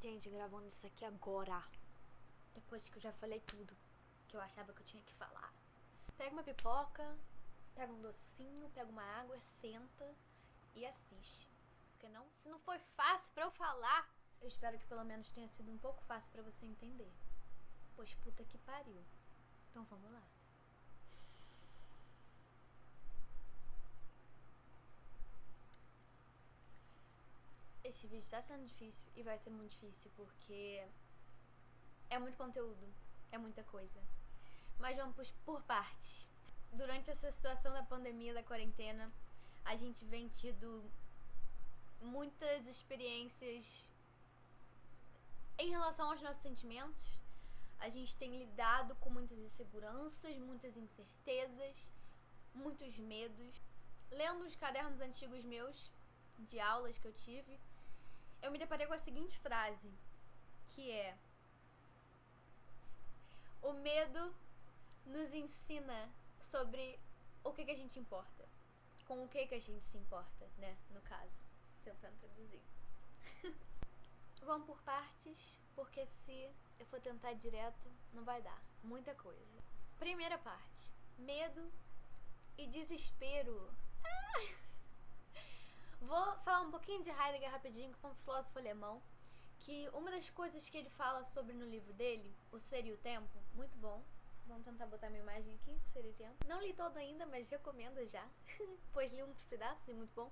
Gente, gravando isso aqui agora, depois que eu já falei tudo que eu achava que eu tinha que falar. Pega uma pipoca, pega um docinho, pega uma água, senta e assiste. Porque não, se não foi fácil pra eu falar, eu espero que pelo menos tenha sido um pouco fácil pra você entender. Pois puta que pariu. Então vamos lá. Esse vídeo tá sendo difícil e vai ser muito difícil porque é muito conteúdo, é muita coisa. Mas vamos por partes. Durante essa situação da pandemia, da quarentena, a gente vem tido muitas experiências em relação aos nossos sentimentos. A gente tem lidado com muitas inseguranças, muitas incertezas, muitos medos. Lendo os cadernos antigos meus, de aulas que eu tive, eu me deparei com a seguinte frase, que é: o medo nos ensina sobre o que a gente importa. Com o que a gente se importa, né? No caso, tentando traduzir. Vamos por partes, porque se eu for tentar direto, não vai dar. Muita coisa. Primeira parte: medo e desespero. Vou falar um pouquinho de Heidegger rapidinho, que foi um filósofo alemão, que uma das coisas que ele fala sobre no livro dele, O Ser e o Tempo, muito bom. Vamos tentar botar minha imagem aqui, O Ser e o Tempo. Não li todo ainda, mas recomendo já, pois li uns pedaços e muito bom.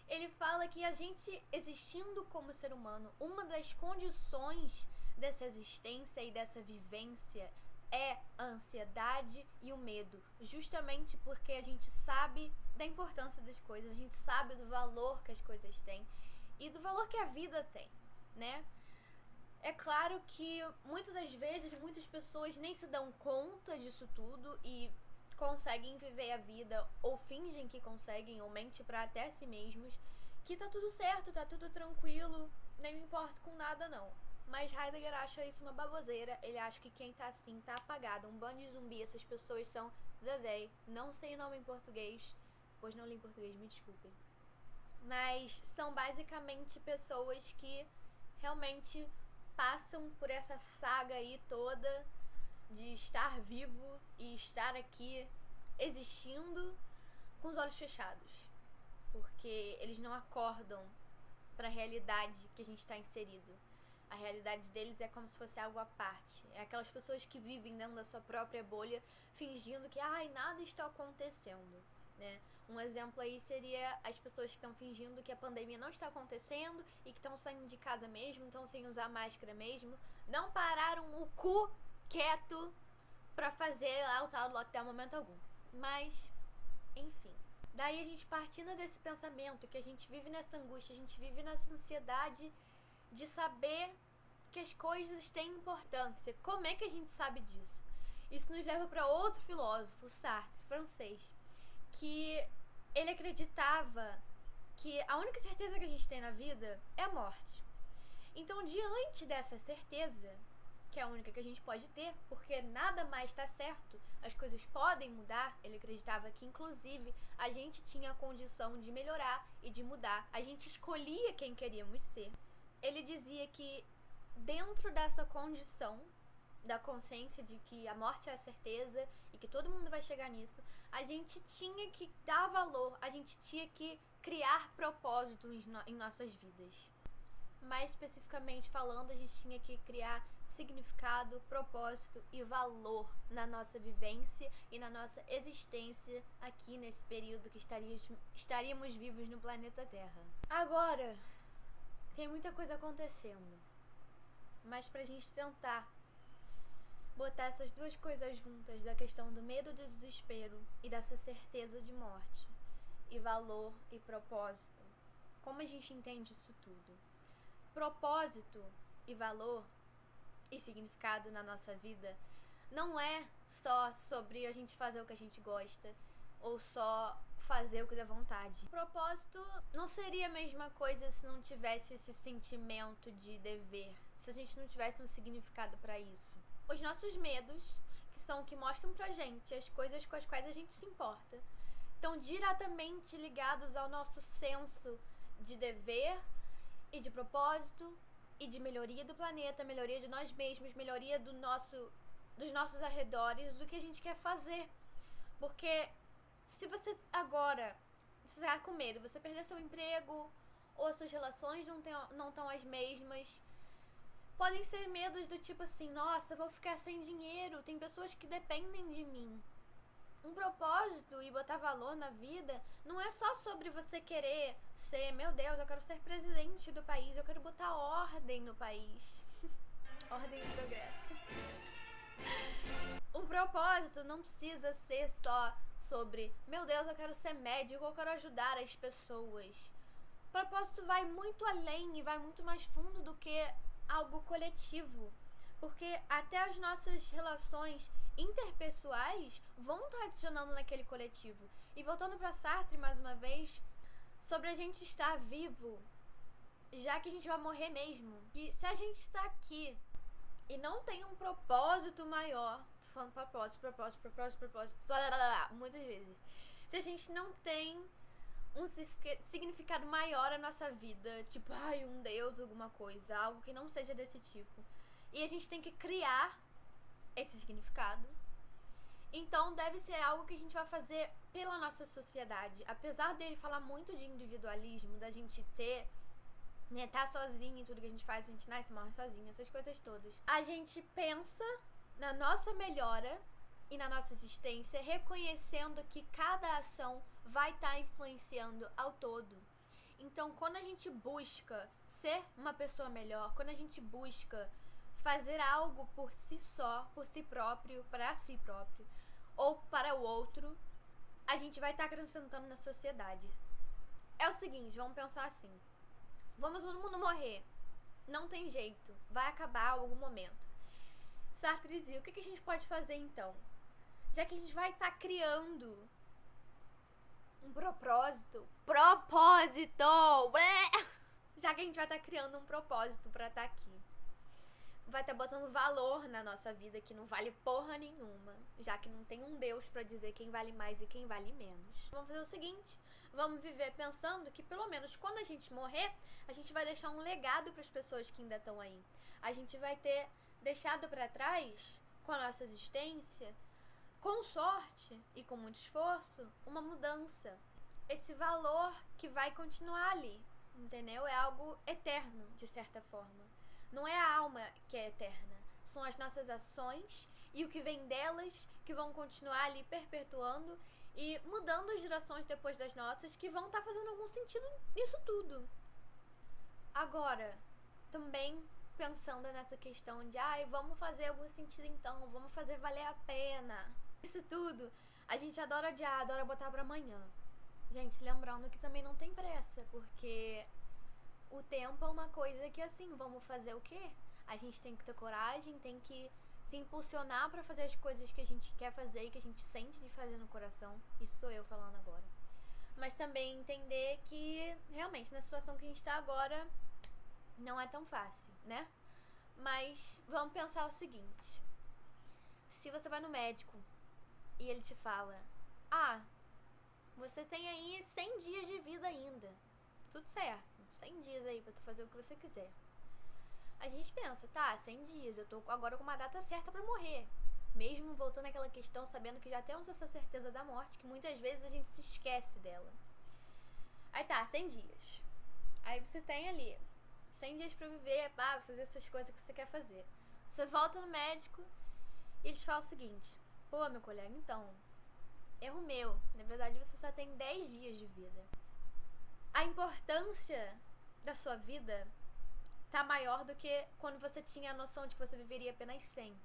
Ele fala que a gente existindo como ser humano, uma das condições dessa existência e dessa vivência é a ansiedade e o medo, justamente porque a gente sabe da importância das coisas, a gente sabe do valor que as coisas têm e do valor que a vida tem, né? É claro que muitas das vezes muitas pessoas nem se dão conta disso tudo e conseguem viver a vida ou fingem que conseguem ou mentem pra até si mesmos que tá tudo certo, tá tudo tranquilo, nem me importo com nada não. Mas Heidegger acha isso uma baboseira. Ele acha que quem tá assim tá apagado, um bando de zumbi. Essas pessoas são the they. Não sei o nome em português, pois não li em português, me desculpem. Mas são basicamente pessoas que realmente passam por essa saga aí toda de estar vivo e estar aqui existindo com os olhos fechados, porque eles não acordam para a realidade que a gente está inserido. A realidade deles é como se fosse algo à parte. É aquelas pessoas que vivem dentro da sua própria bolha, fingindo que nada está acontecendo, né? Um exemplo aí seria as pessoas que estão fingindo que a pandemia não está acontecendo e que estão saindo de casa mesmo, estão sem usar máscara mesmo, não pararam o cu quieto pra fazer lá o tal do lockdown momento algum. Mas, enfim. Daí a gente partindo desse pensamento que a gente vive nessa angústia, a gente vive nessa ansiedade de saber que as coisas têm importância. Como é que a gente sabe disso? Isso nos leva para outro filósofo, Sartre, francês, que ele acreditava que a única certeza que a gente tem na vida é a morte. Então, diante dessa certeza, que é a única que a gente pode ter, porque nada mais está certo, as coisas podem mudar, ele acreditava que, inclusive, a gente tinha a condição de melhorar e de mudar, a gente escolhia quem queríamos ser. Ele dizia que, dentro dessa condição da consciência de que a morte é a certeza e que todo mundo vai chegar nisso, a gente tinha que dar valor, a gente tinha que criar propósitos em nossas vidas. Mais especificamente falando, a gente tinha que criar significado, propósito e valor na nossa vivência e na nossa existência aqui nesse período que estaríamos vivos no planeta Terra. Agora, tem muita coisa acontecendo, mas pra gente tentar botar essas duas coisas juntas, da questão do medo e do desespero e dessa certeza de morte, e valor e propósito, como a gente entende isso tudo? Propósito e valor e significado na nossa vida não é só sobre a gente fazer o que a gente gosta ou só fazer o que dá vontade. Propósito não seria a mesma coisa se não tivesse esse sentimento de dever, se a gente não tivesse um significado para isso. Os nossos medos, que são o que mostram pra gente as coisas com as quais a gente se importa, estão diretamente ligados ao nosso senso de dever e de propósito e de melhoria do planeta, melhoria de nós mesmos, melhoria dos nossos arredores, do que a gente quer fazer. Porque se você agora, você tá com medo, você perder seu emprego, ou as suas relações não estão as mesmas, podem ser medos do tipo assim, nossa, vou ficar sem dinheiro, tem pessoas que dependem de mim. Um propósito e botar valor na vida não é só sobre você querer ser, meu Deus, eu quero ser presidente do país, eu quero botar ordem no país. Ordem e progresso. Um propósito não precisa ser só sobre, meu Deus, eu quero ser médico, eu quero ajudar as pessoas. O propósito vai muito além e vai muito mais fundo do que algo coletivo. Porque até as nossas relações interpessoais vão estar adicionando naquele coletivo. E voltando para Sartre mais uma vez, sobre a gente estar vivo, já que a gente vai morrer mesmo. E se a gente está aqui e não tem um propósito maior, tô falando propósito, muitas vezes. Se a gente não tem um significado maior à nossa vida, tipo, ai, um Deus, alguma coisa, algo que não seja desse tipo, e a gente tem que criar esse significado, então deve ser algo que a gente vai fazer pela nossa sociedade. Apesar dele falar muito de individualismo, da gente ter, né, tá sozinho em tudo que a gente faz, a gente nasce e morre sozinho, essas coisas todas. A gente pensa na nossa melhora e na nossa existência, reconhecendo que cada ação vai estar influenciando ao todo. Então, quando a gente busca ser uma pessoa melhor, quando a gente busca fazer algo por si só, por si próprio, para si próprio, ou para o outro, a gente vai estar acrescentando na sociedade. É o seguinte, vamos pensar assim. Vamos todo mundo morrer. Não tem jeito. Vai acabar em algum momento. Sartre dizia, o que a gente pode fazer então? Já que a gente vai estar criando um propósito. Já que a gente vai estar criando um propósito pra estar aqui. Vai estar botando valor na nossa vida que não vale porra nenhuma, já que não tem um Deus pra dizer quem vale mais e quem vale menos. Vamos fazer o seguinte, vamos viver pensando que pelo menos quando a gente morrer, a gente vai deixar um legado pras pessoas que ainda estão aí. A gente vai ter deixado pra trás, com a nossa existência, com sorte e com muito esforço, uma mudança. Esse valor que vai continuar ali, entendeu? É algo eterno, de certa forma. Não é a alma que é eterna, são as nossas ações e o que vem delas que vão continuar ali perpetuando e mudando as gerações depois das nossas, que vão estar fazendo algum sentido nisso tudo. Agora, também pensando nessa questão de vamos fazer algum sentido então, vamos fazer valer a pena. Isso tudo, a gente adora adiar, adora botar pra amanhã. Gente, lembrando que também não tem pressa, porque o tempo é uma coisa que assim, vamos fazer o quê? A gente tem que ter coragem, tem que se impulsionar pra fazer as coisas que a gente quer fazer e que a gente sente de fazer no coração. Isso sou eu falando agora. Mas também entender que realmente na situação que a gente tá agora não é tão fácil, né? Mas vamos pensar o seguinte. Se você vai no médico e ele te fala, você tem aí 100 dias de vida ainda. Tudo certo. 100 dias aí pra tu fazer o que você quiser. A gente pensa, 100 dias, eu tô agora com uma data certa pra morrer. Mesmo voltando àquela questão, sabendo que já temos essa certeza da morte, que muitas vezes a gente se esquece dela. Aí 100 dias. Aí você tem ali 100 dias pra viver, fazer essas coisas que você quer fazer. Você volta no médico e eles falam o seguinte, meu colega, então, erro meu. Na verdade, você só tem 10 dias de vida. A importância da sua vida tá maior do que quando você tinha a noção de que você viveria apenas 100.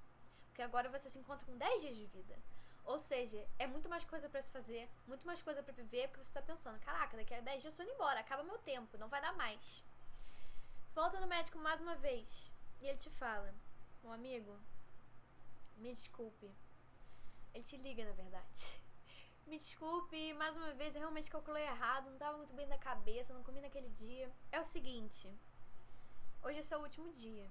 Porque agora você se encontra com 10 dias de vida. Ou seja, é muito mais coisa pra se fazer, muito mais coisa pra viver, porque você tá pensando, caraca, daqui a 10 dias eu tô indo embora, acaba meu tempo, não vai dar mais. Volta no médico mais uma vez e ele te fala, meu amigo, me desculpe. Ele te liga, na verdade. Me desculpe, mais uma vez, eu realmente calculei errado, não tava muito bem na cabeça, não comi naquele dia. É o seguinte, hoje é seu último dia.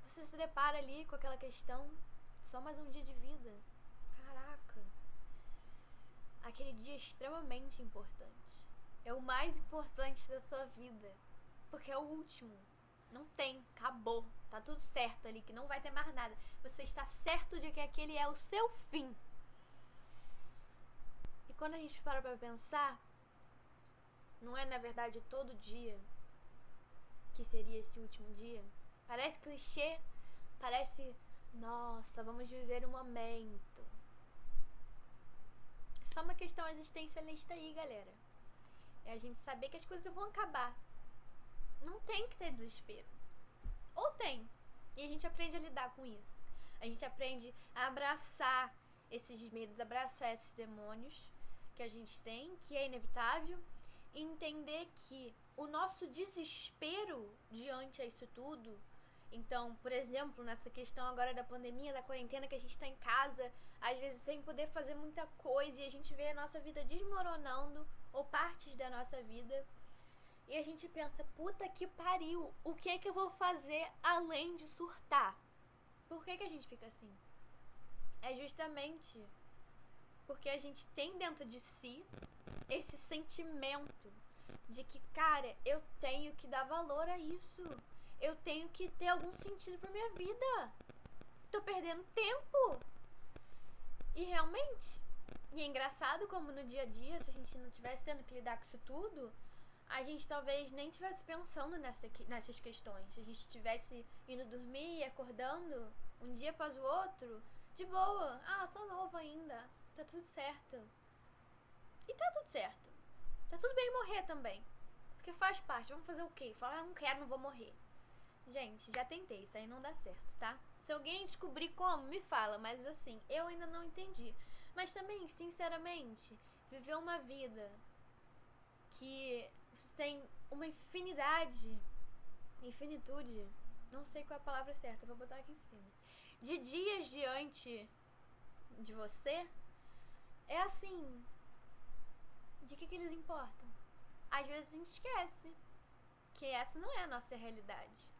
Você se depara ali com aquela questão, só mais um dia de vida. Caraca. Aquele dia é extremamente importante. É o mais importante da sua vida. porque é o último. Não tem, acabou, tá tudo certo ali, que não vai ter mais nada. Você está certo de que aquele é o seu fim. E quando a gente para pra pensar, não é na verdade todo dia que seria esse último dia? Parece clichê, parece, nossa, vamos viver o momento. É só uma questão existencialista aí, galera. É a gente saber que as coisas vão acabar. Não tem que ter desespero. Ou tem. E a gente aprende a lidar com isso. A gente aprende a abraçar esses medos, abraçar esses demônios que a gente tem, que é inevitável, e entender que o nosso desespero diante a isso tudo. Então, por exemplo, nessa questão agora da pandemia, da quarentena, que a gente tá em casa, às vezes sem poder fazer muita coisa, e a gente vê a nossa vida desmoronando, ou partes da nossa vida, e a gente pensa, puta que pariu, o que é que eu vou fazer além de surtar? Por que a gente fica assim? É justamente porque a gente tem dentro de si esse sentimento de que, cara, eu tenho que dar valor a isso. Eu tenho que ter algum sentido pra minha vida. Tô perdendo tempo. E realmente, e é engraçado como no dia a dia, se a gente não tivesse tendo que lidar com isso tudo, a gente talvez nem estivesse pensando nessas questões. A gente estivesse indo dormir e acordando um dia após o outro, de boa. Ah, sou novo ainda. Tá tudo certo. E tá tudo certo. Tá tudo bem morrer também. Porque faz parte. Vamos fazer o quê? Falar, não quero, não vou morrer. Gente, já tentei. Isso aí não dá certo, tá? Se alguém descobrir como, me fala. Mas assim, eu ainda não entendi. Mas também, sinceramente, viver uma vida que você tem uma infinitude, não sei qual é a palavra certa, vou botar aqui em cima, de dias diante de você, é assim, de que eles importam? Às vezes a gente esquece que essa não é a nossa realidade.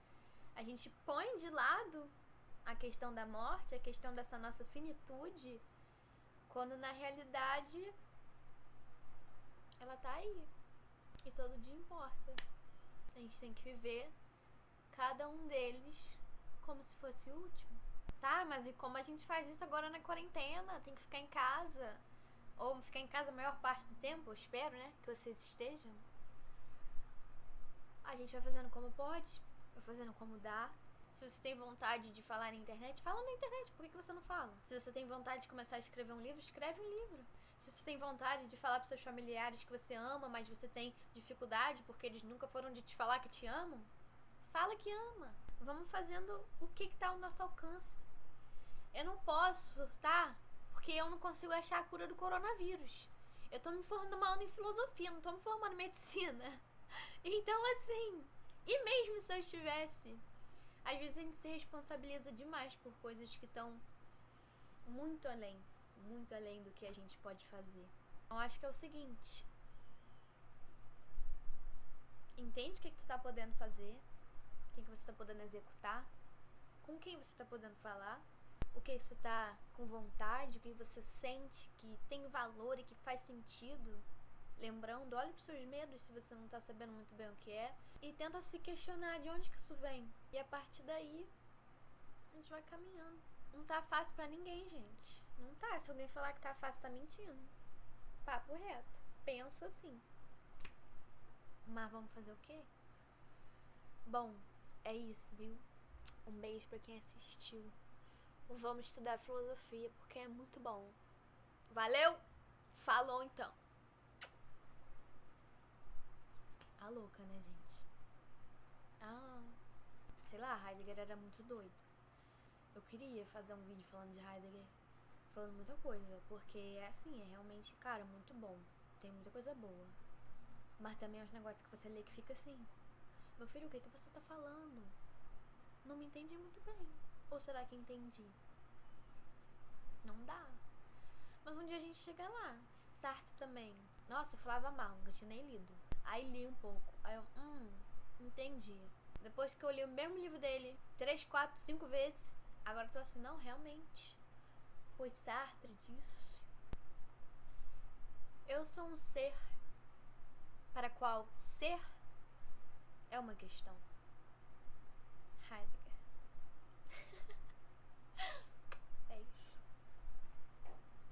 A gente põe de lado a questão da morte, a questão dessa nossa finitude, quando na realidade ela tá aí. E todo dia importa. A gente tem que viver cada um deles como se fosse o último. Tá, mas e como a gente faz isso agora na quarentena? Tem que ficar em casa. Ou ficar em casa a maior parte do tempo, eu espero, né? Que vocês estejam. A gente vai fazendo como pode, vai fazendo como dá. Se você tem vontade de falar na internet, fala na internet. Por que você não fala? Se você tem vontade de começar a escrever um livro, escreve um livro. Se você tem vontade de falar pros seus familiares que você ama, mas você tem dificuldade porque eles nunca foram de te falar que te amam, fala que ama. Vamos fazendo o que tá ao nosso alcance. Eu não posso surtar porque eu não consigo achar a cura do coronavírus. Eu tô me formando em filosofia, não tô me formando em medicina. Então, assim, e mesmo se eu estivesse, às vezes a gente se responsabiliza demais por coisas que estão muito além do que a gente pode fazer. Então, acho que é o seguinte: entende o que tu tá podendo fazer, o que você tá podendo executar, com quem você tá podendo falar, o que você tá com vontade, o que você sente que tem valor e que faz sentido. Lembrando, olhe pros seus medos se você não tá sabendo muito bem o que é, e tenta se questionar de onde que isso vem. E a partir daí, a gente vai caminhando. Não tá fácil pra ninguém, gente. Não tá. Se alguém falar que tá fácil, tá mentindo. Papo reto. Penso assim. Mas vamos fazer o quê? Bom, é isso, viu? Um beijo pra quem assistiu. Vamos estudar filosofia porque é muito bom. Valeu? Falou então. A louca, né, gente? Sei lá, Heidegger era muito doido. Eu queria fazer um vídeo falando de Heidegger, falando muita coisa, porque é assim, é realmente, cara, muito bom. Tem muita coisa boa. Mas também é uns negócios que você lê que fica assim: meu filho, o que você tá falando? Não me entendi muito bem. Ou será que entendi? Não dá. Mas um dia a gente chega lá. Sartre também. Nossa, eu falava mal, nunca tinha nem lido. Aí li um pouco. Aí eu, entendi. Depois que eu li o mesmo livro dele 3, 4, 5 vezes, agora eu tô assim, não, realmente. Pois Sartre disse: eu sou um ser para qual ser é uma questão.